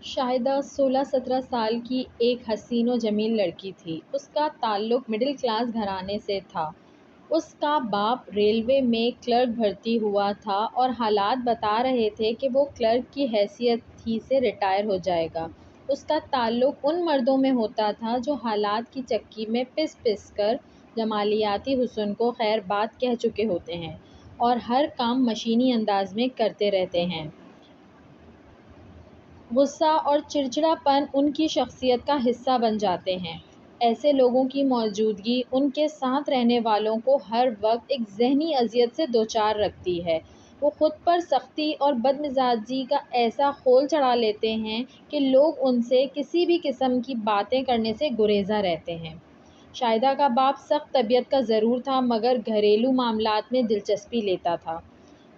شاہدہ 16-17 سال کی ایک حسین و جمیل لڑکی تھی۔ اس کا تعلق مڈل کلاس گھرانے سے تھا۔ اس کا باپ ریلوے میں کلرک بھرتی ہوا تھا اور حالات بتا رہے تھے کہ وہ کلرک کی حیثیت ہی سے ریٹائر ہو جائے گا۔ اس کا تعلق ان مردوں میں ہوتا تھا جو حالات کی چکی میں پس پس کر جمالیاتی حسن کو خیر بات کہہ چکے ہوتے ہیں اور ہر کام مشینی انداز میں کرتے رہتے ہیں۔ غصہ اور چڑچڑا پن ان کی شخصیت کا حصہ بن جاتے ہیں۔ ایسے لوگوں کی موجودگی ان کے ساتھ رہنے والوں کو ہر وقت ایک ذہنی اذیت سے دوچار رکھتی ہے۔ وہ خود پر سختی اور بدمزاجی کا ایسا خول چڑھا لیتے ہیں کہ لوگ ان سے کسی بھی قسم کی باتیں کرنے سے گریزاں رہتے ہیں۔ شاہدہ کا باپ سخت طبیعت کا ضرور تھا مگر گھریلو معاملات میں دلچسپی لیتا تھا۔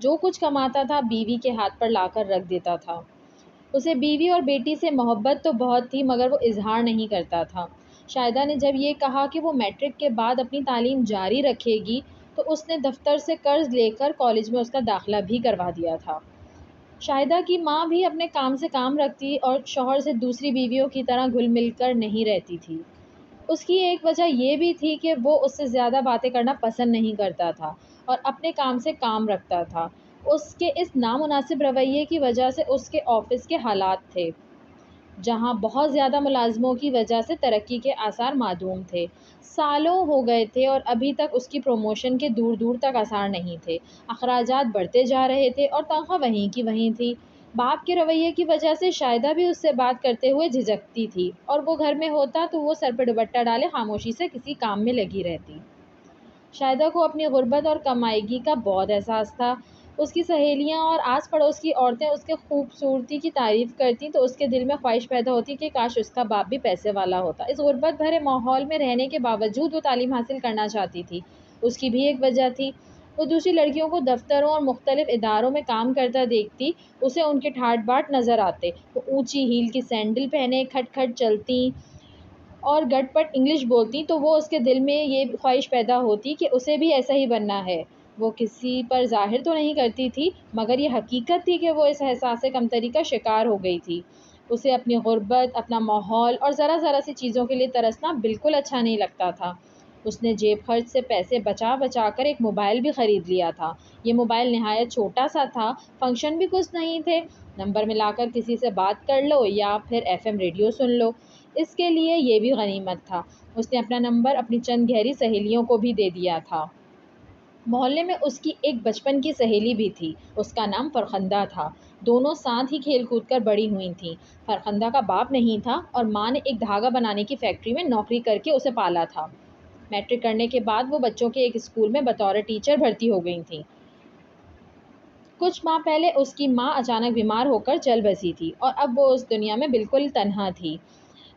جو کچھ کماتا تھا بیوی کے ہاتھ پر لا کر رکھ دیتا تھا۔ اسے بیوی اور بیٹی سے محبت تو بہت تھی مگر وہ اظہار نہیں کرتا تھا۔ شاہدہ نے جب یہ کہا کہ وہ میٹرک کے بعد اپنی تعلیم جاری رکھے گی تو اس نے دفتر سے قرض لے کر کالج میں اس کا داخلہ بھی کروا دیا تھا۔ شاہدہ کی ماں بھی اپنے کام سے کام رکھتی اور شوہر سے دوسری بیویوں کی طرح گھل مل کر نہیں رہتی تھی۔ اس کی ایک وجہ یہ بھی تھی کہ وہ اس سے زیادہ باتیں کرنا پسند نہیں کرتا تھا اور اپنے کام سے کام رکھتا تھا۔ اس کے اس نامناسب رویے کی وجہ سے اس کے آفس کے حالات تھے جہاں بہت زیادہ ملازموں کی وجہ سے ترقی کے آثار معدوم تھے۔ سالوں ہو گئے تھے اور ابھی تک اس کی پروموشن کے دور دور تک آثار نہیں تھے۔ اخراجات بڑھتے جا رہے تھے اور تنخواہ وہیں کی وہیں تھی۔ باپ کے رویے کی وجہ سے شاہدہ بھی اس سے بات کرتے ہوئے جھجکتی تھی اور وہ گھر میں ہوتا تو وہ سر پہ دوپٹہ ڈالے خاموشی سے کسی کام میں لگی رہتی۔ شاہدہ کو اپنی غربت اور کمائیگی کا بہت احساس تھا۔ اس کی سہیلیاں اور آس پڑوس کی عورتیں اس کی خوبصورتی کی تعریف کرتیں تو اس کے دل میں خواہش پیدا ہوتی کہ کاش اس کا باپ بھی پیسے والا ہوتا۔ اس غربت بھرے ماحول میں رہنے کے باوجود وہ تعلیم حاصل کرنا چاہتی تھی۔ اس کی بھی ایک وجہ تھی۔ وہ دوسری لڑکیوں کو دفتروں اور مختلف اداروں میں کام کرتا دیکھتی، اسے ان کے ٹھاٹ باٹ نظر آتے۔ وہ اونچی ہیل کی سینڈل پہنے کھٹ کھٹ چلتی اور گٹ پٹ انگلش بولتی تو وہ اس کے دل میں یہ خواہش پیدا ہوتی کہ اسے بھی ایسا ہی بننا ہے۔ وہ کسی پر ظاہر تو نہیں کرتی تھی مگر یہ حقیقت تھی کہ وہ اس احساس کمتری کا شکار ہو گئی تھی۔ اسے اپنی غربت، اپنا ماحول اور ذرا ذرا سی چیزوں کے لیے ترسنا بالکل اچھا نہیں لگتا تھا۔ اس نے جیب خرچ سے پیسے بچا بچا کر ایک موبائل بھی خرید لیا تھا۔ یہ موبائل نہایت چھوٹا سا تھا، فنکشن بھی کچھ نہیں تھے، نمبر ملا کر کسی سے بات کر لو یا پھر FM ریڈیو سن لو۔ اس کے لیے یہ بھی غنیمت تھا۔ اس نے اپنا نمبر اپنی چند گہری سہیلیوں کو بھی دے دیا تھا۔ محلے میں اس کی ایک بچپن کی سہیلی بھی تھی، اس کا نام فرخندہ تھا۔ دونوں ساتھ ہی کھیل کود کر بڑی ہوئی تھیں۔ فرخندہ کا باپ نہیں تھا اور ماں نے ایک دھاگا بنانے کی فیکٹری میں نوکری کر کے اسے پالا تھا۔ میٹرک کرنے کے بعد وہ بچوں کے ایک اسکول میں بطور ٹیچر بھرتی ہو گئی تھیں۔ کچھ ماہ پہلے اس کی ماں اچانک بیمار ہو کر چل بسی تھی اور اب وہ اس دنیا میں بالکل تنہا تھی۔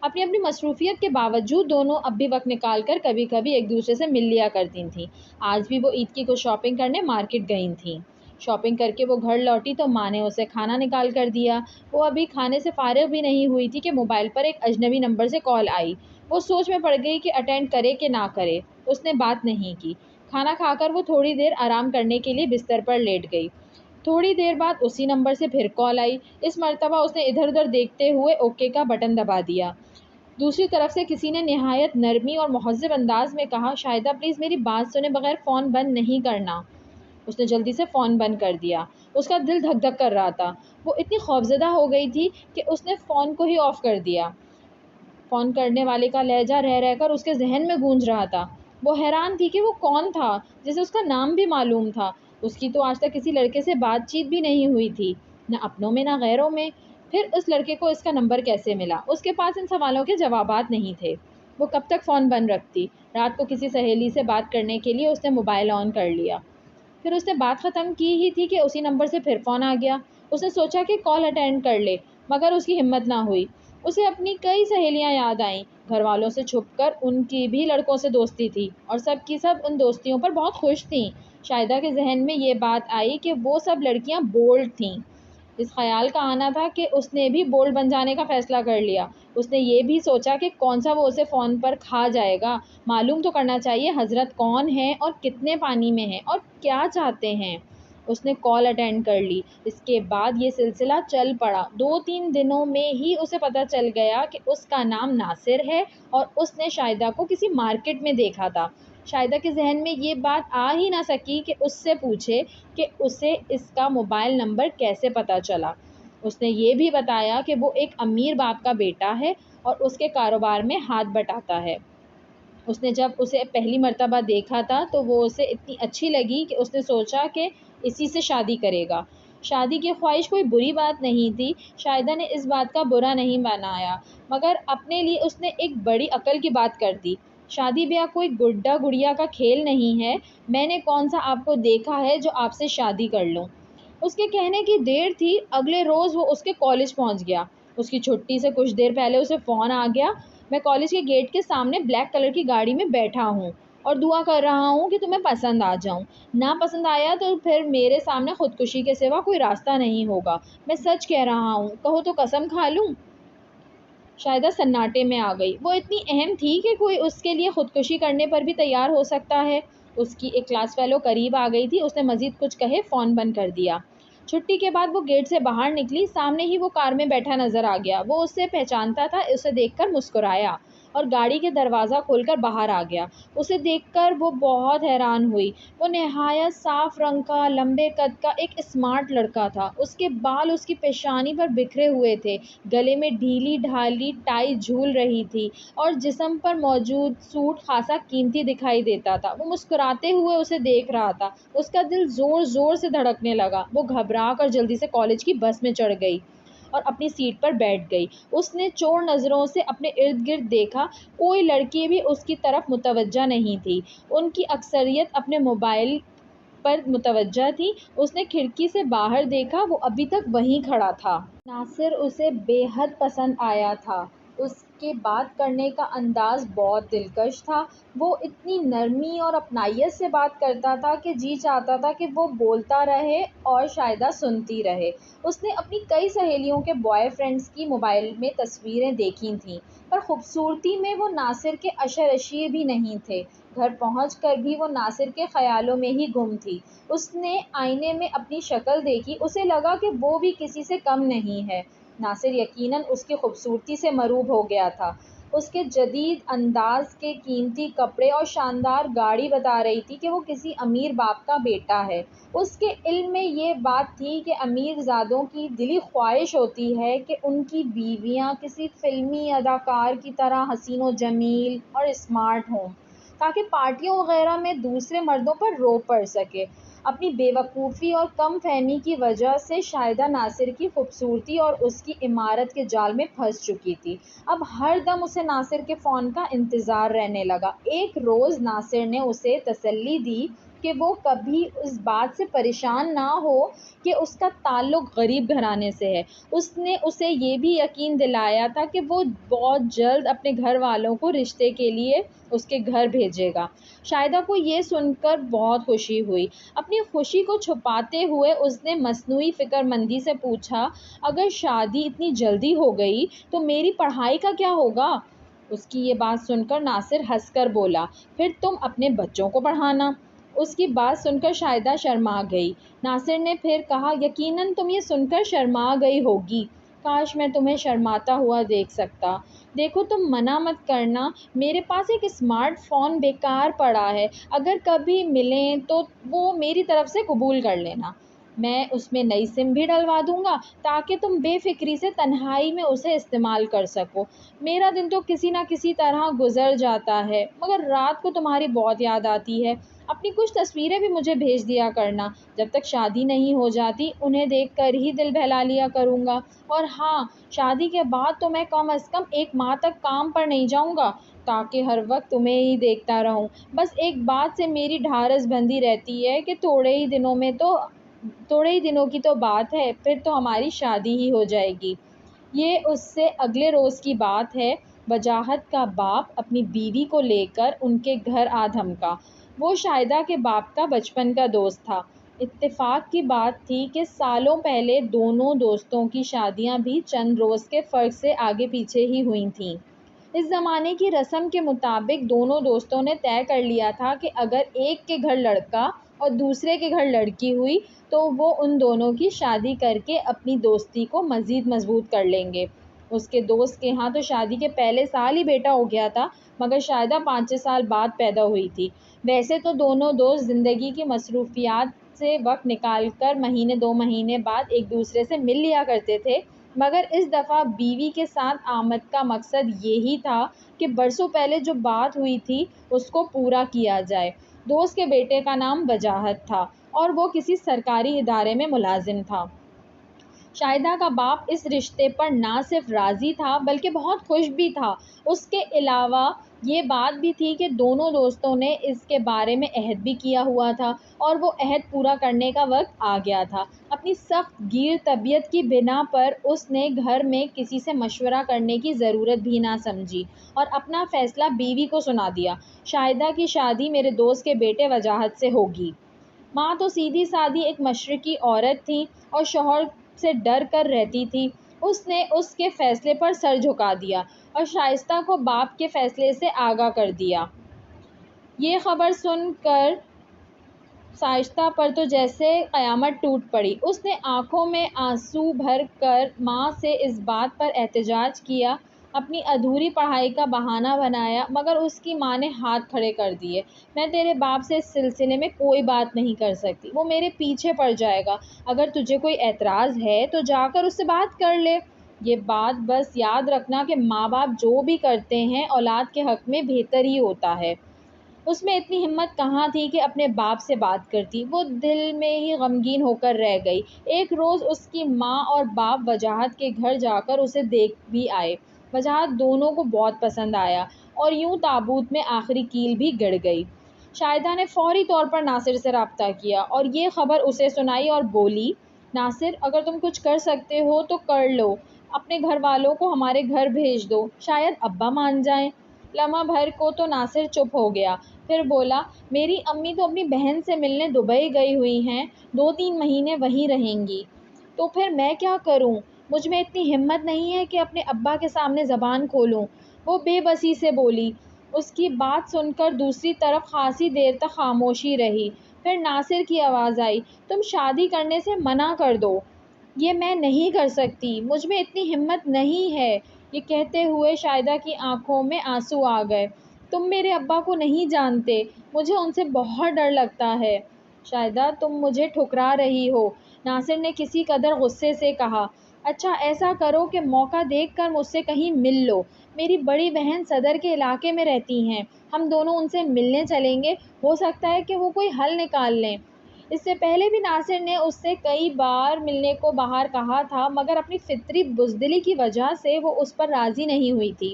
اپنی اپنی مصروفیت کے باوجود دونوں اب بھی وقت نکال کر کبھی کبھی ایک دوسرے سے مل لیا کرتی تھیں۔ آج بھی وہ عید کی کچھ شاپنگ کرنے مارکیٹ گئی تھیں۔ شاپنگ کر کے وہ گھر لوٹی تو ماں نے اسے کھانا نکال کر دیا۔ وہ ابھی کھانے سے فارغ بھی نہیں ہوئی تھی کہ موبائل پر ایک اجنبی نمبر سے کال آئی۔ وہ سوچ میں پڑ گئی کہ اٹینڈ کرے کہ نہ کرے۔ اس نے بات نہیں کی۔ کھانا کھا کر وہ تھوڑی دیر آرام کرنے کے لیے بستر پر لیٹ گئی۔ تھوڑی دیر بعد اسی نمبر سے پھر کال آئی۔ اس مرتبہ اس نے ادھر ادھر دیکھتے ہوئے اوکے کا بٹن دبا دیا۔ دوسری طرف سے کسی نے نہایت نرمی اور مہذب انداز میں کہا، شاہدہ پلیز میری بات سنے بغیر فون بند نہیں کرنا۔ اس نے جلدی سے فون بند کر دیا۔ اس کا دل دھک دھک کر رہا تھا۔ وہ اتنی خوفزدہ ہو گئی تھی کہ اس نے فون کو ہی آف کر دیا۔ فون کرنے والے کا لہجہ رہ رہ کر اس کے ذہن میں گونج رہا تھا۔ وہ حیران تھی کہ وہ کون تھا جسے اس کا نام بھی معلوم تھا۔ اس کی تو آج تک کسی لڑکے سے بات چیت بھی نہیں ہوئی تھی، نہ اپنوں میں نہ غیروں میں۔ پھر اس لڑکے کو اس کا نمبر کیسے ملا؟ اس کے پاس ان سوالوں کے جوابات نہیں تھے۔ وہ کب تک فون بند رکھتی؟ رات کو کسی سہیلی سے بات کرنے کے لیے اس نے موبائل آن کر لیا۔ پھر اس نے بات ختم کی ہی تھی کہ اسی نمبر سے پھر فون آ گیا۔ اس نے سوچا کہ کال اٹینڈ کر لے مگر اس کی ہمت نہ ہوئی۔ اسے اپنی کئی سہیلیاں یاد آئیں۔ گھر والوں سے چھپ کر ان کی بھی لڑکوں سے دوستی تھی اور سب کی سب ان دوستیوں پر بہت خوش تھیں۔ شاہدہ کے ذہن میں یہ بات آئی کہ وہ سب لڑکیاں بولڈ تھیں۔ اس خیال کا آنا تھا کہ اس نے بھی بولڈ بن جانے کا فیصلہ کر لیا۔ اس نے یہ بھی سوچا کہ کون سا وہ اسے فون پر کھا جائے گا۔ معلوم تو کرنا چاہیے حضرت کون ہیں اور کتنے پانی میں ہیں اور کیا چاہتے ہیں۔ اس نے کال اٹینڈ کر لی۔ اس کے بعد یہ سلسلہ چل پڑا۔ 2-3 دنوں میں ہی اسے پتہ چل گیا کہ اس کا نام ناصر ہے اور اس نے شاہدہ کو کسی مارکیٹ میں دیکھا تھا۔ شاہدہ کے ذہن میں یہ بات آ ہی نہ سکی کہ اس سے پوچھے کہ اسے اس کا موبائل نمبر کیسے پتہ چلا۔ اس نے یہ بھی بتایا کہ وہ ایک امیر باپ کا بیٹا ہے اور اس کے کاروبار میں ہاتھ بٹاتا ہے۔ اس نے جب اسے پہلی مرتبہ دیکھا تھا تو وہ اسے اتنی اچھی لگی کہ اس نے سوچا کہ اسی سے شادی کرے گا۔ شادی کی خواہش کوئی بری بات نہیں تھی، شاہدہ نے اس بات کا برا نہیں بنایا، مگر اپنے لیے اس نے ایک بڑی عقل کی بات کر دی۔ شادی بیاہ کوئی گڈا گڑیا کا کھیل نہیں ہے، میں نے کون سا آپ کو دیکھا ہے جو آپ سے شادی کر لوں۔ اس کے کہنے کی دیر تھی، اگلے روز وہ اس کے کالج پہنچ گیا۔ اس کی چھٹی سے کچھ دیر پہلے اسے فون آ گیا، میں کالج کے گیٹ کے سامنے بلیک کلر کی گاڑی میں بیٹھا ہوں اور دعا کر رہا ہوں کہ تمہیں پسند آ جاؤں۔ نہ پسند آیا تو پھر میرے سامنے خودکشی کے سوا کوئی راستہ نہیں ہوگا۔ میں سچ کہہ رہا ہوں، کہو تو قسم کھا لوں۔ شاہدہ سناٹے میں آ گئی۔ وہ اتنی اہم تھی کہ کوئی اس کے لیے خودکشی کرنے پر بھی تیار ہو سکتا ہے۔ اس کی ایک کلاس فیلو قریب آ گئی تھی، اس نے مزید کچھ کہے فون بند کر دیا۔ چھٹی کے بعد وہ گیٹ سے باہر نکلی، سامنے ہی وہ کار میں بیٹھا نظر آ گیا۔ وہ اسے پہچانتا تھا، اسے دیکھ کر مسکرایا اور گاڑی کے دروازہ کھول کر باہر آ گیا۔ اسے دیکھ کر وہ بہت حیران ہوئی۔ وہ نہایت صاف رنگ کا، لمبے قد کا ایک اسمارٹ لڑکا تھا۔ اس کے بال اس کی پیشانی پر بکھرے ہوئے تھے، گلے میں ڈھیلی ڈھالی ٹائی جھول رہی تھی اور جسم پر موجود سوٹ خاصا قیمتی دکھائی دیتا تھا۔ وہ مسکراتے ہوئے اسے دیکھ رہا تھا۔ اس کا دل زور زور سے دھڑکنے لگا۔ وہ گھبرا کر جلدی سے کالج کی بس میں چڑھ گئی اور اپنی سیٹ پر بیٹھ گئی۔ اس نے چور نظروں سے اپنے ارد گرد دیکھا، کوئی لڑکی بھی اس کی طرف متوجہ نہیں تھی، ان کی اکثریت اپنے موبائل پر متوجہ تھی۔ اس نے کھڑکی سے باہر دیکھا، وہ ابھی تک وہیں کھڑا تھا۔ ناصر اسے بے حد پسند آیا تھا۔ اس کے بات کرنے کا انداز بہت دلکش تھا۔ وہ اتنی نرمی اور اپنائیت سے بات کرتا تھا کہ جی چاہتا تھا کہ وہ بولتا رہے اور شاہدہ سنتی رہے۔ اس نے اپنی کئی سہیلیوں کے بوائے فرینڈز کی موبائل میں تصویریں دیکھی تھیں، پر خوبصورتی میں وہ ناصر کے عشر اشیر بھی نہیں تھے۔ گھر پہنچ کر بھی وہ ناصر کے خیالوں میں ہی گم تھی۔ اس نے آئینے میں اپنی شکل دیکھی، اسے لگا کہ وہ بھی کسی سے کم نہیں ہے۔ ناصر یقیناً اس کی خوبصورتی سے مروب ہو گیا تھا۔ اس کے جدید انداز کے قیمتی کپڑے اور شاندار گاڑی بتا رہی تھی کہ وہ کسی امیر باپ کا بیٹا ہے۔ اس کے علم میں یہ بات تھی کہ امیر زادوں کی دلی خواہش ہوتی ہے کہ ان کی بیویاں کسی فلمی اداکار کی طرح حسین و جمیل اور اسمارٹ ہوں، تاکہ پارٹیوں وغیرہ میں دوسرے مردوں پر رو پڑ سکے۔ اپنی بے وقوفی اور کم فہمی کی وجہ سے شاہدہ ناصر کی خوبصورتی اور اس کی عمارت کے جال میں پھنس چکی تھی۔ اب ہر دم اسے ناصر کے فون کا انتظار رہنے لگا۔ ایک روز ناصر نے اسے تسلی دی کہ وہ کبھی اس بات سے پریشان نہ ہو کہ اس کا تعلق غریب گھرانے سے ہے۔ اس نے اسے یہ بھی یقین دلایا تھا کہ وہ بہت جلد اپنے گھر والوں کو رشتے کے لیے اس کے گھر بھیجے گا۔ شاہدہ کو یہ سن کر بہت خوشی ہوئی۔ اپنی خوشی کو چھپاتے ہوئے اس نے مصنوعی فکر مندی سے پوچھا، اگر شادی اتنی جلدی ہو گئی تو میری پڑھائی کا کیا ہوگا؟ اس کی یہ بات سن کر ناصر ہنس کر بولا، پھر تم اپنے بچوں کو پڑھانا۔ اس کی بات سن کر شاہدہ شرما گئی۔ ناصر نے پھر کہا، یقیناً تم یہ سن کر شرما گئی ہوگی، کاش میں تمہیں شرماتا ہوا دیکھ سکتا۔ دیکھو تم منع مت کرنا، میرے پاس ایک اسمارٹ فون بیکار پڑا ہے، اگر کبھی ملیں تو وہ میری طرف سے قبول کر لینا، میں اس میں نئی سم بھی ڈلوا دوں گا تاکہ تم بے فکری سے تنہائی میں اسے استعمال کر سکو۔ میرا دن تو کسی نہ کسی طرح گزر جاتا ہے، مگر رات کو تمہاری بہت یاد آتی ہے۔ اپنی کچھ تصویریں بھی مجھے بھیج دیا کرنا، جب تک شادی نہیں ہو جاتی انہیں دیکھ کر ہی دل بہلا لیا کروں گا۔ اور ہاں، شادی کے بعد تو میں کم از کم 1 ماہ تک کام پر نہیں جاؤں گا تاکہ ہر وقت تمہیں ہی دیکھتا رہوں۔ بس ایک بات سے میری ڈھارس بندھی رہتی ہے کہ تھوڑے ہی دنوں کی تو بات ہے، پھر تو ہماری شادی ہی ہو جائے گی۔ یہ اس سے اگلے روز کی بات ہے۔ وجاہت کا باپ اپنی بیوی کو لے کر ان کے گھر آ دھمکا۔ وہ شاہدہ کے باپ کا بچپن کا دوست تھا۔ اتفاق کی بات تھی کہ سالوں پہلے دونوں دوستوں کی شادیاں بھی چند روز کے فرق سے آگے پیچھے ہی ہوئی تھیں۔ اس زمانے کی رسم کے مطابق دونوں دوستوں نے طے کر لیا تھا کہ اگر ایک کے گھر لڑکا اور دوسرے کے گھر لڑکی ہوئی تو وہ ان دونوں کی شادی کر کے اپنی دوستی کو مزید مضبوط کر لیں گے۔ اس کے دوست کے ہاں تو شادی کے پہلے سال ہی بیٹا ہو گیا تھا، مگر شاہدہ 5-6 سال بعد پیدا ہوئی تھی۔ ویسے تو دونوں دوست زندگی کی مصروفیات سے وقت نکال کر مہینے 2 مہینے بعد ایک دوسرے سے مل لیا کرتے تھے، مگر اس دفعہ بیوی کے ساتھ آمد کا مقصد یہی تھا کہ برسوں پہلے جو بات ہوئی تھی اس کو پورا کیا جائے۔ دوست کے بیٹے کا نام وجاہت تھا اور وہ کسی سرکاری ادارے میں ملازم تھا۔ شاہدہ کا باپ اس رشتے پر نہ صرف راضی تھا بلکہ بہت خوش بھی تھا۔ اس کے علاوہ یہ بات بھی تھی کہ دونوں دوستوں نے اس کے بارے میں عہد بھی کیا ہوا تھا اور وہ عہد پورا کرنے کا وقت آ گیا تھا۔ اپنی سخت گیر طبیعت کی بنا پر اس نے گھر میں کسی سے مشورہ کرنے کی ضرورت بھی نہ سمجھی اور اپنا فیصلہ بیوی کو سنا دیا۔ شاہدہ کی شادی میرے دوست کے بیٹے وجاہت سے ہوگی۔ ماں تو سیدھی سادھی ایک مشرقی عورت تھی اور شوہر سے ڈر کر رہتی تھی۔ اس نے اس کے فیصلے پر سر جھکا دیا اور شائستہ کو باپ کے فیصلے سے آگاہ کر دیا۔ یہ خبر سن کر شائستہ پر تو جیسے قیامت ٹوٹ پڑی۔ اس نے آنکھوں میں آنسو بھر کر ماں سے اس بات پر احتجاج کیا، اپنی ادھوری پڑھائی کا بہانہ بنایا، مگر اس کی ماں نے ہاتھ کھڑے کر دیے۔ میں تیرے باپ سے اس سلسلے میں کوئی بات نہیں کر سکتی، وہ میرے پیچھے پڑ جائے گا۔ اگر تجھے کوئی اعتراض ہے تو جا کر اس سے بات کر لے۔ یہ بات بس یاد رکھنا کہ ماں باپ جو بھی کرتے ہیں اولاد کے حق میں بہتر ہی ہوتا ہے۔ اس میں اتنی ہمت کہاں تھی کہ اپنے باپ سے بات کرتی، وہ دل میں ہی غمگین ہو کر رہ گئی۔ ایک روز اس کی ماں اور باپ وجاہت کے گھر جا کر اسے دیکھ بھی آئے۔ وجاہت دونوں کو بہت پسند آیا اور یوں تابوت میں آخری کیل بھی گڑ گئی۔ شاہدہ نے فوری طور پر ناصر سے رابطہ کیا اور یہ خبر اسے سنائی اور بولی، ناصر، اگر تم کچھ کر سکتے ہو تو کر لو، اپنے گھر والوں کو ہمارے گھر بھیج دو، شاید ابا مان جائیں۔ لمحہ بھر کو تو ناصر چپ ہو گیا، پھر بولا، میری امی تو اپنی بہن سے ملنے دبئی گئی ہوئی ہیں، 2-3 مہینے وہیں رہیں گی، تو پھر میں کیا کروں؟ مجھ میں اتنی ہمت نہیں ہے کہ اپنے ابا کے سامنے زبان کھولوں۔ وہ بے بسی سے بولی۔ اس کی بات سن کر دوسری طرف خاصی دیر تک خاموشی رہی، پھر ناصر کی آواز آئی، تم شادی کرنے سے منع کر دو۔ یہ میں نہیں کر سکتی، مجھ میں اتنی ہمت نہیں ہے۔ یہ کہتے ہوئے شاہدہ کی آنکھوں میں آنسو آ گئے۔ تم میرے ابا کو نہیں جانتے، مجھے ان سے بہت ڈر لگتا ہے۔ شاہدہ، تم مجھے ٹھکرا رہی ہو، ناصر نے کسی قدر غصے سے کہا۔ اچھا ایسا کرو کہ موقع دیکھ کر مجھ سے کہیں مل لو، میری بڑی بہن صدر کے علاقے میں رہتی ہیں، ہم دونوں ان سے ملنے چلیں گے، ہو سکتا ہے کہ وہ کوئی حل نکال لیں۔ اس سے پہلے بھی ناصر نے اس سے کئی بار ملنے کو باہر کہا تھا، مگر اپنی فطری بزدلی کی وجہ سے وہ اس پر راضی نہیں ہوئی تھی۔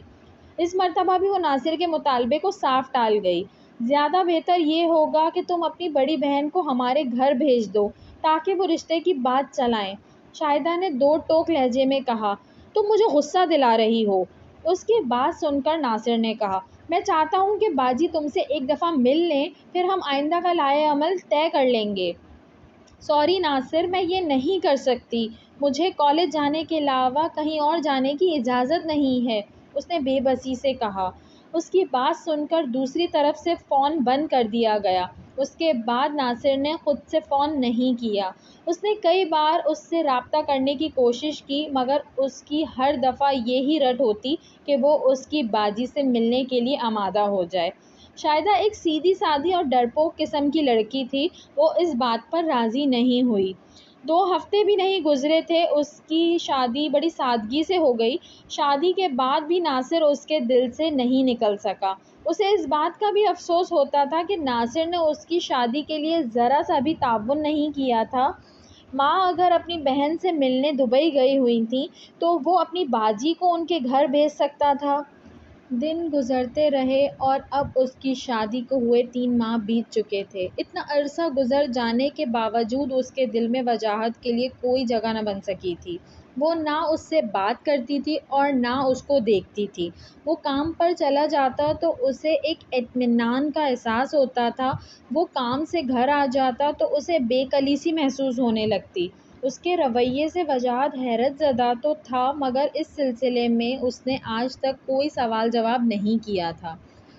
اس مرتبہ بھی وہ ناصر کے مطالبے کو صاف ٹال گئی۔ زیادہ بہتر یہ ہوگا کہ تم اپنی بڑی بہن کو ہمارے گھر بھیج دو تاکہ وہ رشتے کی بات چلائیں۔ شاہدہ نے دو ٹوک لہجے میں کہا، تم مجھے غصہ دلا رہی ہو۔ اس کی بات سن کر ناصر نے کہا، میں چاہتا ہوں کہ باجی تم سے ایک دفعہ مل لیں، پھر ہم آئندہ کا لائحہ عمل طے کر لیں گے۔ سوری ناصر، میں یہ نہیں کر سکتی، مجھے کالج جانے کے علاوہ کہیں اور جانے کی اجازت نہیں ہے، اس نے بے بسی سے کہا۔ اس کی بات سن کر دوسری طرف سے فون بند کر دیا گیا۔ اس کے بعد ناصر نے خود سے فون نہیں کیا۔ اس نے کئی بار اس سے رابطہ کرنے کی کوشش کی، مگر اس کی ہر دفعہ یہی رٹ ہوتی کہ وہ اس کی باجی سے ملنے کے لیے آمادہ ہو جائے۔ شاہدہ ایک سیدھی سادھی اور ڈرپوک قسم کی لڑکی تھی، وہ اس بات پر راضی نہیں ہوئی۔ 2 ہفتے بھی نہیں گزرے تھے اس کی شادی بڑی سادگی سے ہو گئی۔ شادی کے بعد بھی ناصر اس کے دل سے نہیں نکل سکا۔ اسے اس بات کا بھی افسوس ہوتا تھا کہ ناصر نے اس کی شادی کے لیے ذرا سا بھی تعاون نہیں کیا تھا۔ ماں اگر اپنی بہن سے ملنے دبئی گئی ہوئی تھیں تو وہ اپنی باجی کو ان کے گھر بھیج سکتا تھا۔ دن گزرتے رہے اور اب اس کی شادی کو ہوئے 3 ماہ بیت چکے تھے۔ اتنا عرصہ گزر جانے کے باوجود اس کے دل میں وجاہت کے لیے کوئی جگہ نہ بن سکی تھی۔ وہ نہ اس سے بات کرتی تھی اور نہ اس کو دیکھتی تھی۔ وہ کام پر چلا جاتا تو اسے ایک اطمینان کا احساس ہوتا تھا، وہ کام سے گھر آ جاتا تو اسے بے کلی سی محسوس ہونے لگتی۔ اس کے رویے سے وجاہت حیرت زدہ تو تھا، مگر اس سلسلے میں اس نے آج تک کوئی سوال جواب نہیں کیا تھا۔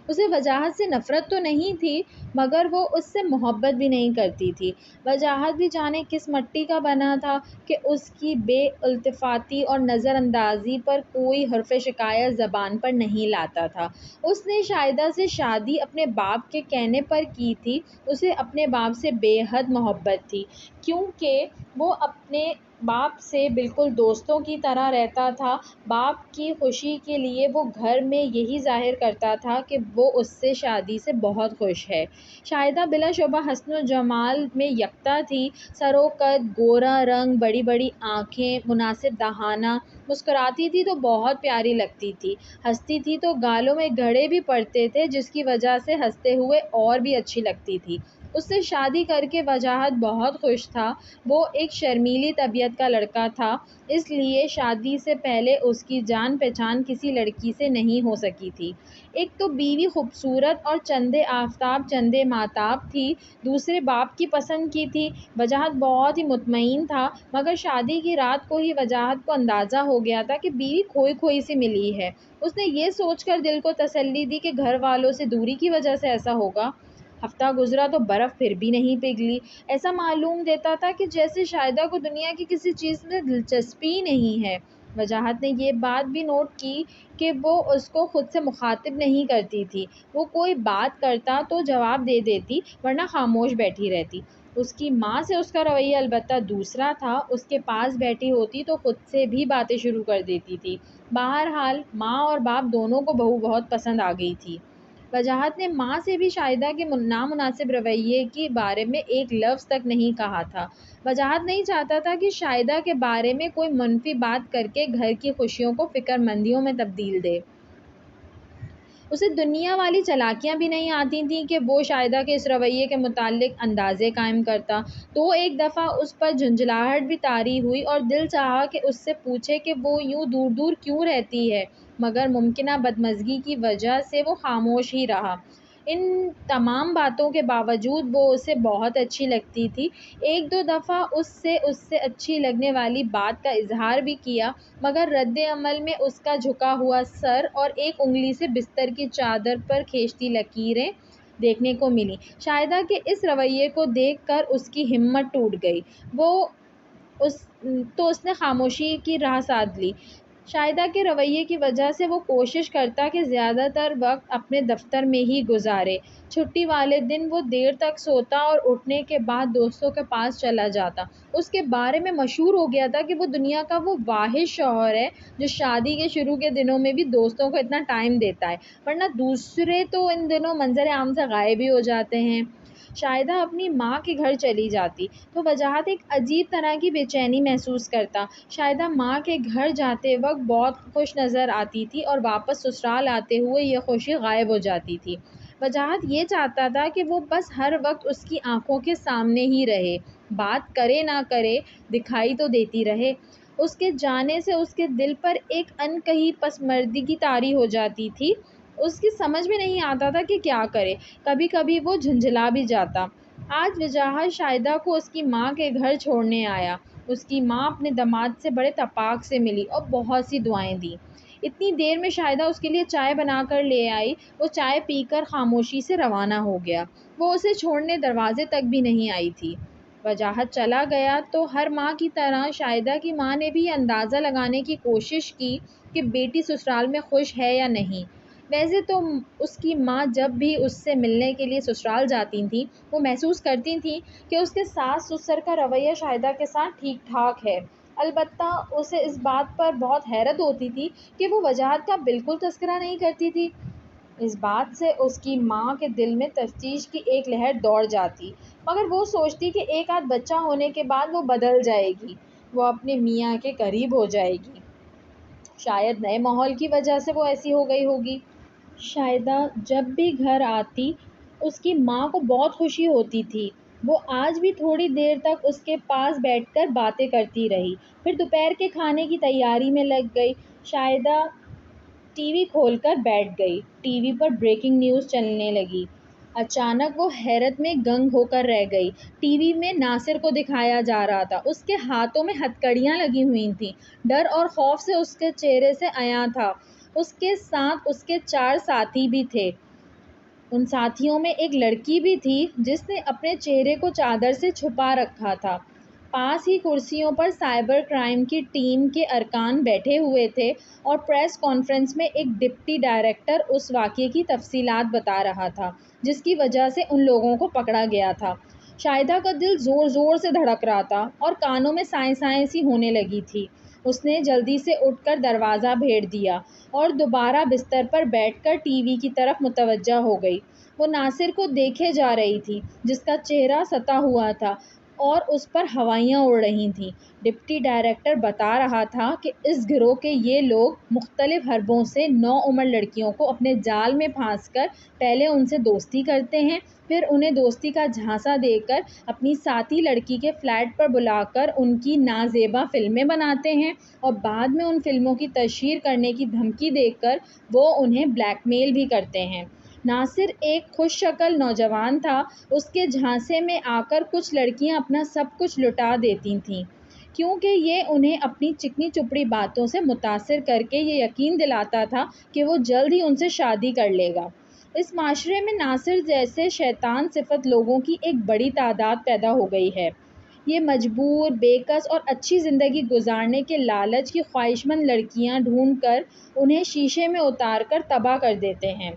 اسے وجاہت سے نفرت تو نہیں تھی مگر وہ اس سے محبت بھی نہیں کرتی تھی۔ وجاہت بھی جانے کس مٹی کا بنا تھا کہ اس کی بے التفاتی اور نظر اندازی پر کوئی حرف شکایت زبان پر نہیں لاتا تھا۔ اس نے شاہدہ سے شادی اپنے باپ کے کہنے پر کی تھی۔ اسے اپنے باپ سے بے حد محبت تھی کیونکہ وہ اپنے باپ سے بالکل دوستوں کی طرح رہتا تھا۔ باپ کی خوشی کے لیے وہ گھر میں یہی ظاہر کرتا تھا کہ وہ اس سے شادی سے بہت خوش ہے۔ شاہدہ بلا شبہ حسن و جمال میں یکتا تھی۔ سر و قد، گورا رنگ، بڑی بڑی آنکھیں، مناسب دہانہ، مسکراتی تھی تو بہت پیاری لگتی تھی، ہنستی تھی تو گالوں میں گھڑے بھی پڑتے تھے جس کی وجہ سے ہنستے ہوئے اور بھی اچھی لگتی تھی۔ اس سے شادی کر کے وجاہت بہت خوش تھا۔ وہ ایک شرمیلی طبیعت کا لڑکا تھا، اس لیے شادی سے پہلے اس کی جان پہچان کسی لڑکی سے نہیں ہو سکی تھی۔ ایک تو بیوی خوبصورت اور چندے آفتاب چندے ماتاب تھی، دوسرے باپ کی پسند کی تھی۔ وجاہت بہت ہی مطمئن تھا مگر شادی کی رات کو ہی وجاہت کو اندازہ ہو گیا تھا کہ بیوی کھوئی کھوئی سی ملی ہے۔ اس نے یہ سوچ کر دل کو تسلی دی کہ گھر والوں سے دوری کی وجہ سے ایسا ہوگا۔ ہفتہ گزرا تو برف پھر بھی نہیں پگھلی۔ ایسا معلوم دیتا تھا کہ جیسے شاہدہ کو دنیا کی کسی چیز میں دلچسپی ہی نہیں ہے۔ وجاہت نے یہ بات بھی نوٹ کی کہ وہ اس کو خود سے مخاطب نہیں کرتی تھی۔ وہ کوئی بات کرتا تو جواب دے دیتی ورنہ خاموش بیٹھی رہتی۔ اس کی ماں سے اس کا رویہ البتہ دوسرا تھا۔ اس کے پاس بیٹھی ہوتی تو خود سے بھی باتیں شروع کر دیتی تھی۔ بہرحال ماں اور باپ دونوں کو بہو بہت پسند آ گئی تھی۔ وجاہت نے ماں سے بھی شاہدہ کے نامناسب رویے کے بارے میں ایک لفظ تک نہیں کہا تھا۔ وجاہت نہیں چاہتا تھا کہ شاہدہ کے بارے میں کوئی منفی بات کر کے گھر کی خوشیوں کو فکر مندیوں میں تبدیل دے۔ اسے دنیا والی چالاکیاں بھی نہیں آتی تھیں کہ وہ شاہدہ کے اس رویے کے متعلق اندازے قائم کرتا۔ تو ایک دفعہ اس پر جھنجھلاہٹ بھی طاری ہوئی اور دل چاہا کہ اس سے پوچھے کہ وہ یوں دور دور کیوں رہتی ہے، مگر ممکنہ بدمزگی کی وجہ سے وہ خاموش ہی رہا۔ ان تمام باتوں کے باوجود وہ اسے بہت اچھی لگتی تھی۔ ایک دو دفعہ اس سے اچھی لگنے والی بات کا اظہار بھی کیا مگر رد عمل میں اس کا جھکا ہوا سر اور ایک انگلی سے بستر کی چادر پر کھینچتی لکیریں دیکھنے کو ملی۔ شاہدہ کے اس رویے کو دیکھ کر اس کی ہمت ٹوٹ گئی۔ اس نے خاموشی کی راہ ساد لی۔ شاہدہ کے رویے کی وجہ سے وہ کوشش کرتا کہ زیادہ تر وقت اپنے دفتر میں ہی گزارے۔ چھٹی والے دن وہ دیر تک سوتا اور اٹھنے کے بعد دوستوں کے پاس چلا جاتا۔ اس کے بارے میں مشہور ہو گیا تھا کہ وہ دنیا کا وہ واحد شوہر ہے جو شادی کے شروع کے دنوں میں بھی دوستوں کو اتنا ٹائم دیتا ہے، ورنہ دوسرے تو ان دنوں منظر عام سے غائب ہی ہو جاتے ہیں۔ شاہدہ اپنی ماں کے گھر چلی جاتی تو وجاہت ایک عجیب طرح کی بے چینی محسوس کرتا۔ شاہدہ ماں کے گھر جاتے وقت بہت خوش نظر آتی تھی اور واپس سسرال آتے ہوئے یہ خوشی غائب ہو جاتی تھی۔ وجاہت یہ چاہتا تھا کہ وہ بس ہر وقت اس کی آنکھوں کے سامنے ہی رہے، بات کرے نہ کرے، دکھائی تو دیتی رہے۔ اس کے جانے سے اس کے دل پر ایک انکہی پسماندگی طاری ہو جاتی تھی۔ اس کی سمجھ میں نہیں آتا تھا کہ کیا کرے۔ کبھی کبھی وہ جھنجھلا بھی جاتا۔ آج وجاہت شاہدہ کو اس کی ماں کے گھر چھوڑنے آیا۔ اس کی ماں اپنے داماد سے بڑے اتفاق سے ملی اور بہت سی دعائیں دیں۔ اتنی دیر میں شاہدہ اس کے لیے چائے بنا کر لے آئی۔ وہ چائے پی کر خاموشی سے روانہ ہو گیا۔ وہ اسے چھوڑنے دروازے تک بھی نہیں آئی تھی۔ وجاہت چلا گیا تو ہر ماں کی طرح شاہدہ کی ماں نے بھی یہ اندازہ لگانے کی کوشش کی کہ بیٹی سسرال میں خوش ہے یا نہیں۔ ویسے تو اس کی ماں جب بھی اس سے ملنے کے لیے سسرال جاتی تھیں وہ محسوس کرتی تھیں کہ اس کے ساس سسر کا رویہ شاہدہ کے ساتھ ٹھیک ٹھاک ہے، البتہ اسے اس بات پر بہت حیرت ہوتی تھی کہ وہ وجاہت کا بالکل تذکرہ نہیں کرتی تھی۔ اس بات سے اس کی ماں کے دل میں تفتیش کی ایک لہر دوڑ جاتی مگر وہ سوچتی کہ ایک آدھ بچہ ہونے کے بعد وہ بدل جائے گی، وہ اپنے میاں کے قریب ہو جائے گی۔ شاید نئے ماحول کی وجہ سے وہ ایسی ہو گئی ہوگی۔ شاہدہ جب بھی گھر آتی اس کی ماں کو بہت خوشی ہوتی تھی۔ وہ آج بھی تھوڑی دیر تک اس کے پاس بیٹھ کر باتیں کرتی رہی، پھر دوپہر کے کھانے کی تیاری میں لگ گئی۔ شاہدہ ٹی وی کھول کر بیٹھ گئی۔ ٹی وی پر بریکنگ نیوز چلنے لگی۔ اچانک وہ حیرت میں گنگ ہو کر رہ گئی۔ ٹی وی میں ناصر کو دکھایا جا رہا تھا۔ اس کے ہاتھوں میں ہتھ کڑیاں لگی ہوئی تھیں، ڈر اور خوف سے اس کے چہرے سے عیاں تھا۔ اس کے ساتھ اس کے 4 ساتھی بھی تھے۔ ان ساتھیوں میں ایک لڑکی بھی تھی جس نے اپنے چہرے کو چادر سے چھپا رکھا تھا۔ پاس ہی کرسیوں پر سائبر کرائم کی ٹیم کے ارکان بیٹھے ہوئے تھے اور پریس کانفرنس میں ایک ڈپٹی ڈائریکٹر اس واقعے کی تفصیلات بتا رہا تھا جس کی وجہ سے ان لوگوں کو پکڑا گیا تھا۔ شاہدہ کا دل زور زور سے دھڑک رہا تھا اور کانوں میں سائیں سائیں سی ہونے لگی تھی۔ اس نے جلدی سے اٹھ کر دروازہ بھیڑ دیا اور دوبارہ بستر پر بیٹھ کر ٹی وی کی طرف متوجہ ہو گئی۔ وہ ناصر کو دیکھے جا رہی تھی جس کا چہرہ ستا ہوا تھا اور اس پر ہوائیاں اڑ رہی تھیں۔ ڈپٹی ڈائریکٹر بتا رہا تھا کہ اس گروہ کے یہ لوگ مختلف حربوں سے نوعمر لڑکیوں کو اپنے جال میں پھانس کر پہلے ان سے دوستی کرتے ہیں، پھر انہیں دوستی کا جھانسا دے کر اپنی ساتھی لڑکی کے فلیٹ پر بلا کر ان کی نازیبا فلمیں بناتے ہیں اور بعد میں ان فلموں کی تشہیر کرنے کی دھمکی دے کر وہ انہیں بلیک میل بھی کرتے ہیں۔ ناصر ایک خوش شکل نوجوان تھا۔ اس کے جھانسے میں آ کر کچھ لڑکیاں اپنا سب کچھ لٹا دیتی تھیں کیونکہ یہ انہیں اپنی چکنی چپڑی باتوں سے متاثر کر کے یہ یقین دلاتا تھا کہ وہ جلد ہی ان سے شادی کر لے گا۔ اس معاشرے میں ناصر جیسے شیطان صفت لوگوں کی ایک بڑی تعداد پیدا ہو گئی ہے۔ یہ مجبور، بے کس اور اچھی زندگی گزارنے کے لالچ کی خواہشمند لڑکیاں ڈھونڈ کر انہیں شیشے میں اتار کر تباہ کر دیتے ہیں۔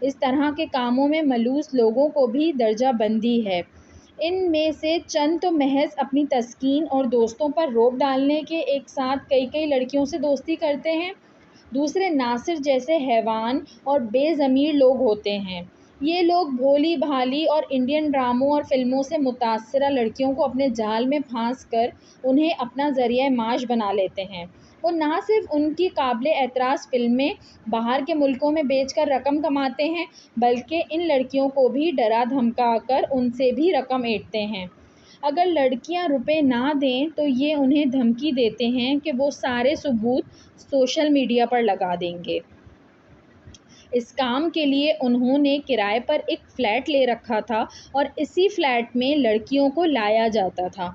اس طرح کے کاموں میں ملوث لوگوں کو بھی درجہ بندی ہے۔ ان میں سے چند تو محض اپنی تسکین اور دوستوں پر روک ڈالنے کے ایک ساتھ کئی لڑکیوں سے دوستی کرتے ہیں۔ دوسرے ناصر جیسے حیوان اور بے ضمیر لوگ ہوتے ہیں۔ یہ لوگ بھولی بھالی اور انڈین ڈراموں اور فلموں سے متاثرہ لڑکیوں کو اپنے جال میں پھانس کر انہیں اپنا ذریعہ معاش بنا لیتے ہیں۔ وہ نہ صرف ان کی قابل اعتراض فلمیں باہر کے ملکوں میں بیچ کر رقم کماتے ہیں بلکہ ان لڑکیوں کو بھی ڈرا دھمکا کر ان سے بھی رقم ایٹھتے ہیں۔ اگر لڑکیاں روپے نہ دیں تو یہ انہیں دھمکی دیتے ہیں کہ وہ سارے ثبوت سوشل میڈیا پر لگا دیں گے۔ اس کام کے لیے انہوں نے کرائے پر ایک فلیٹ لے رکھا تھا اور اسی فلیٹ میں لڑکیوں کو لایا جاتا تھا۔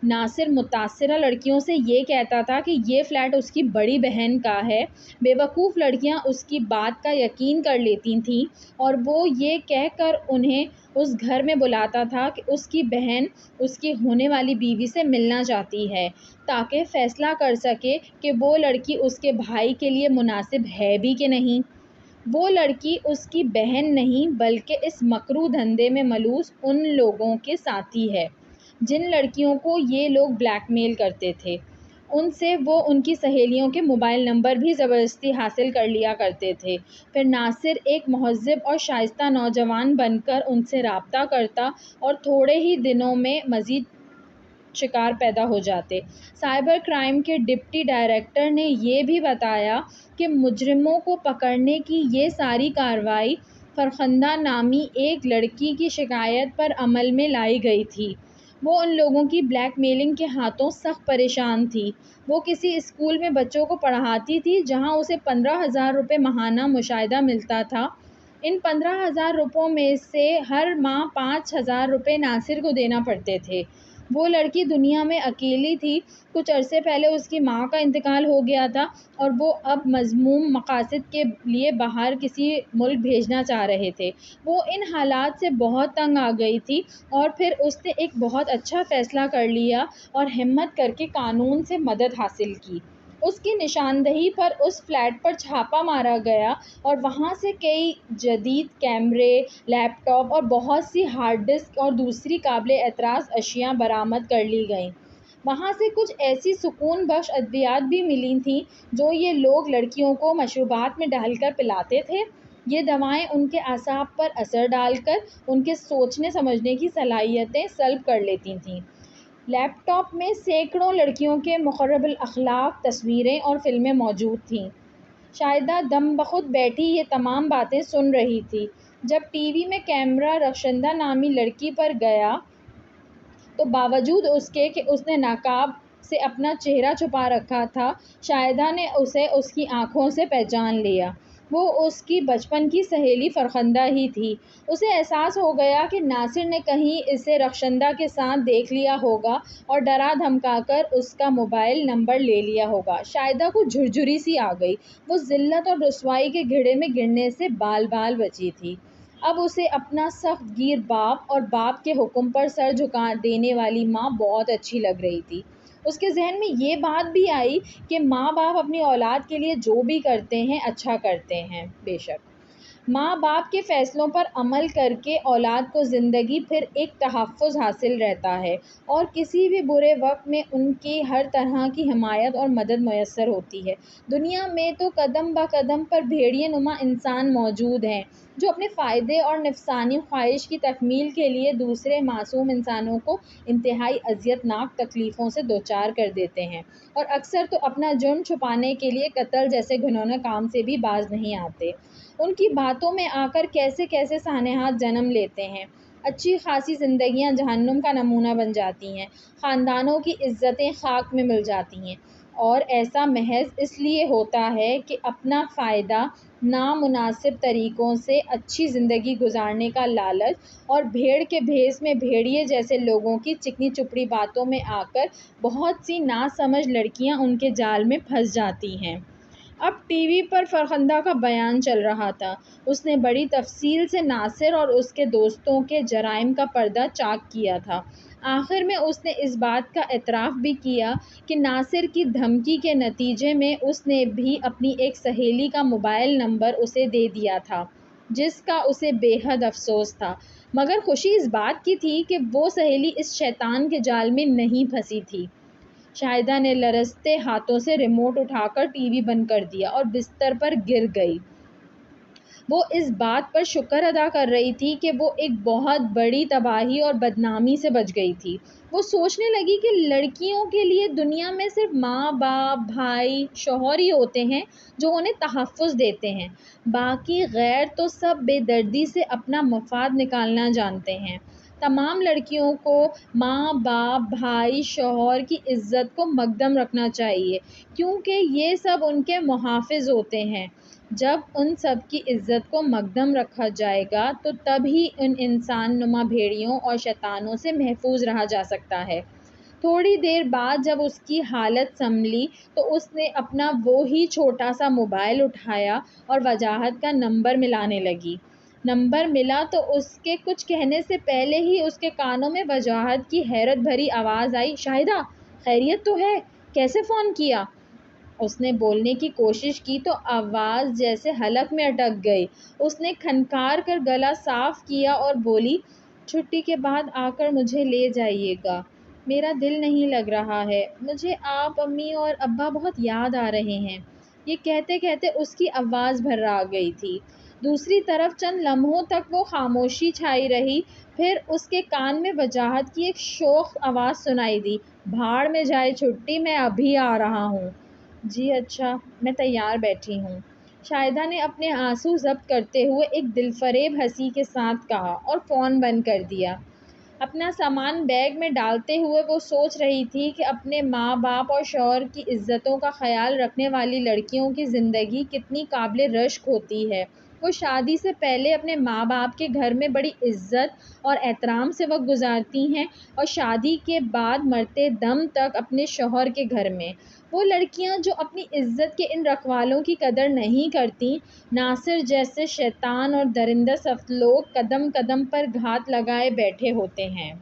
ناصر متاثرہ لڑکیوں سے یہ کہتا تھا کہ یہ فلیٹ اس کی بڑی بہن کا ہے۔ بے وقوف لڑکیاں اس کی بات کا یقین کر لیتی تھیں اور وہ یہ کہہ کر انہیں اس گھر میں بلاتا تھا کہ اس کی بہن اس کی ہونے والی بیوی سے ملنا چاہتی ہے تاکہ فیصلہ کر سکے کہ وہ لڑکی اس کے بھائی کے لیے مناسب ہے بھی کہ نہیں۔ وہ لڑکی اس کی بہن نہیں بلکہ اس مکروہ دھندے میں ملوث ان لوگوں کے ساتھی ہے جن لڑکیوں کو یہ لوگ بلیک میل کرتے تھے۔ ان سے وہ ان کی سہیلیوں کے موبائل نمبر بھی زبردستی حاصل کر لیا کرتے تھے۔ پھر ناصر ایک مہذب اور شائستہ نوجوان بن کر ان سے رابطہ کرتا اور تھوڑے ہی دنوں میں مزید شکار پیدا ہو جاتے۔ سائبر کرائم کے ڈپٹی ڈائریکٹر نے یہ بھی بتایا کہ مجرموں کو پکڑنے کی یہ ساری کارروائی فرخندہ نامی ایک لڑکی کی شکایت پر عمل میں لائی گئی تھی۔ وہ ان لوگوں کی بلیک میلنگ کے ہاتھوں سخت پریشان تھی۔ وہ کسی اسکول میں بچوں کو پڑھاتی تھی جہاں اسے 15,000 روپے ماہانہ مشاہدہ ملتا تھا۔ ان 15,000 روپوں میں سے ہر ماہ 5,000 روپے ناصر کو دینا پڑتے تھے۔ وہ لڑکی دنیا میں اکیلی تھی۔ کچھ عرصے پہلے اس کی ماں کا انتقال ہو گیا تھا اور وہ اب مذموم مقاصد کے لیے باہر کسی ملک بھیجنا چاہ رہے تھے۔ وہ ان حالات سے بہت تنگ آ گئی تھی اور پھر اس نے ایک بہت اچھا فیصلہ کر لیا اور ہمت کر کے قانون سے مدد حاصل کی۔ اس کی نشاندہی پر اس فلیٹ پر چھاپا مارا گیا اور وہاں سے کئی جدید کیمرے، لیپ ٹاپ اور بہت سی ہارڈ ڈسک اور دوسری قابل اعتراض اشیاء برآمد کر لی گئیں۔ وہاں سے کچھ ایسی سکون بخش ادویات بھی ملی تھیں جو یہ لوگ لڑکیوں کو مشروبات میں ڈال کر پلاتے تھے۔ یہ دوائیں ان کے اعصاب پر اثر ڈال کر ان کے سوچنے سمجھنے کی صلاحیتیں سلب کر لیتی تھیں۔ لیپ ٹاپ میں سینکڑوں لڑکیوں کے مخرب الاخلاق تصویریں اور فلمیں موجود تھیں۔ شاہدہ دم بخود بیٹھی یہ تمام باتیں سن رہی تھی۔ جب ٹی وی میں کیمرہ رخشندہ نامی لڑکی پر گیا تو باوجود اس کے کہ اس نے نقاب سے اپنا چہرہ چھپا رکھا تھا، شاہدہ نے اسے اس کی آنکھوں سے پہچان لیا۔ وہ اس کی بچپن کی سہیلی فرخندہ ہی تھی۔ اسے احساس ہو گیا کہ ناصر نے کہیں اسے رخشندہ کے ساتھ دیکھ لیا ہوگا اور ڈرا دھمکا کر اس کا موبائل نمبر لے لیا ہوگا۔ شاہدہ کو جھرجھری سی آ گئی۔ وہ ذلت اور رسوائی کے گھڑے میں گرنے سے بال بال بچی تھی۔ اب اسے اپنا سخت گیر باپ اور باپ کے حکم پر سر جھکا دینے والی ماں بہت اچھی لگ رہی تھی۔ اس کے ذہن میں یہ بات بھی آئی کہ ماں باپ اپنی اولاد کے لیے جو بھی کرتے ہیں اچھا کرتے ہیں۔ بے شک ماں باپ کے فیصلوں پر عمل کر کے اولاد کو زندگی پھر ایک تحفظ حاصل رہتا ہے اور کسی بھی برے وقت میں ان کی ہر طرح کی حمایت اور مدد میسر ہوتی ہے۔ دنیا میں تو قدم با قدم پر بھیڑیے نما انسان موجود ہیں جو اپنے فائدے اور نفسانی خواہش کی تکمیل کے لیے دوسرے معصوم انسانوں کو انتہائی اذیت ناک تکلیفوں سے دوچار کر دیتے ہیں، اور اکثر تو اپنا جرم چھپانے کے لیے قتل جیسے گھناؤنے کام سے بھی باز نہیں آتے۔ ان کی باتوں میں آ کر کیسے کیسے سانحات جنم لیتے ہیں۔ اچھی خاصی زندگیاں جہنم کا نمونہ بن جاتی ہیں، خاندانوں کی عزتیں خاک میں مل جاتی ہیں، اور ایسا محض اس لیے ہوتا ہے کہ اپنا فائدہ نامناسب طریقوں سے اچھی زندگی گزارنے کا لالچ اور بھیڑ کے بھیس میں بھیڑیے جیسے لوگوں کی چکنی چپڑی باتوں میں آ کر بہت سی ناسمجھ لڑکیاں ان کے جال میں پھنس جاتی ہیں۔ اب ٹی وی پر فرخندہ کا بیان چل رہا تھا۔ اس نے بڑی تفصیل سے ناصر اور اس کے دوستوں کے جرائم کا پردہ چاک کیا تھا۔ آخر میں اس نے اس بات کا اعتراف بھی کیا کہ ناصر کی دھمکی کے نتیجے میں اس نے بھی اپنی ایک سہیلی کا موبائل نمبر اسے دے دیا تھا، جس کا اسے بے حد افسوس تھا، مگر خوشی اس بات کی تھی کہ وہ سہیلی اس شیطان کے جال میں نہیں پھنسی تھی۔ شاہدہ نے لرزتے ہاتھوں سے ریموٹ اٹھا کر ٹی وی بند کر دیا اور بستر پر گر گئی۔ وہ اس بات پر شکر ادا کر رہی تھی کہ وہ ایک بہت بڑی تباہی اور بدنامی سے بچ گئی تھی۔ وہ سوچنے لگی کہ لڑکیوں کے لیے دنیا میں صرف ماں باپ، بھائی، شوہر ہی ہوتے ہیں جو انہیں تحفظ دیتے ہیں، باقی غیر تو سب بے دردی سے اپنا مفاد نکالنا جانتے ہیں۔ تمام لڑکیوں کو ماں باپ، بھائی، شوہر کی عزت کو مقدم رکھنا چاہیے، کیونکہ یہ سب ان کے محافظ ہوتے ہیں۔ جب ان سب کی عزت کو مقدم رکھا جائے گا تو تب ہی ان انسان نما بھیڑیوں اور شیطانوں سے محفوظ رہا جا سکتا ہے۔ تھوڑی دیر بعد جب اس کی حالت سنبھلی تو اس نے اپنا وہی چھوٹا سا موبائل اٹھایا اور وجاہت کا نمبر ملانے لگی۔ نمبر ملا تو اس کے کچھ کہنے سے پہلے ہی اس کے کانوں میں وجاہت کی حیرت بھری آواز آئی، شاہدہ خیریت تو ہے؟ کیسے فون کیا؟ اس نے بولنے کی کوشش کی تو آواز جیسے حلق میں اٹک گئی۔ اس نے کھنکار کر گلا صاف کیا اور بولی، چھٹی کے بعد آ کر مجھے لے جائیے گا، میرا دل نہیں لگ رہا ہے، مجھے آپ، امی اور ابا بہت یاد آ رہے ہیں۔ یہ کہتے کہتے اس کی آواز بھرا گئی تھی۔ دوسری طرف چند لمحوں تک وہ خاموشی چھائی رہی، پھر اس کے کان میں وجاہت کی ایک شوخ آواز سنائی دی، بھاڑ میں جائے چھٹی، میں ابھی آ رہا ہوں۔ جی اچھا، میں تیار بیٹھی ہوں، شاہدہ نے اپنے آنسو ضبط کرتے ہوئے ایک دلفریب ہنسی کے ساتھ کہا اور فون بند کر دیا۔ اپنا سامان بیگ میں ڈالتے ہوئے وہ سوچ رہی تھی کہ اپنے ماں باپ اور شوہر کی عزتوں کا خیال رکھنے والی لڑکیوں کی زندگی کتنی قابل رشک ہوتی ہے۔ وہ شادی سے پہلے اپنے ماں باپ کے گھر میں بڑی عزت اور احترام سے وقت گزارتی ہیں اور شادی کے بعد مرتے دم تک اپنے شوہر کے گھر میں۔ وہ لڑکیاں جو اپنی عزت کے ان رکھوالوں کی قدر نہیں کرتیں، ناصر جیسے شیطان اور درندہ صفت لوگ قدم قدم پر گھات لگائے بیٹھے ہوتے ہیں۔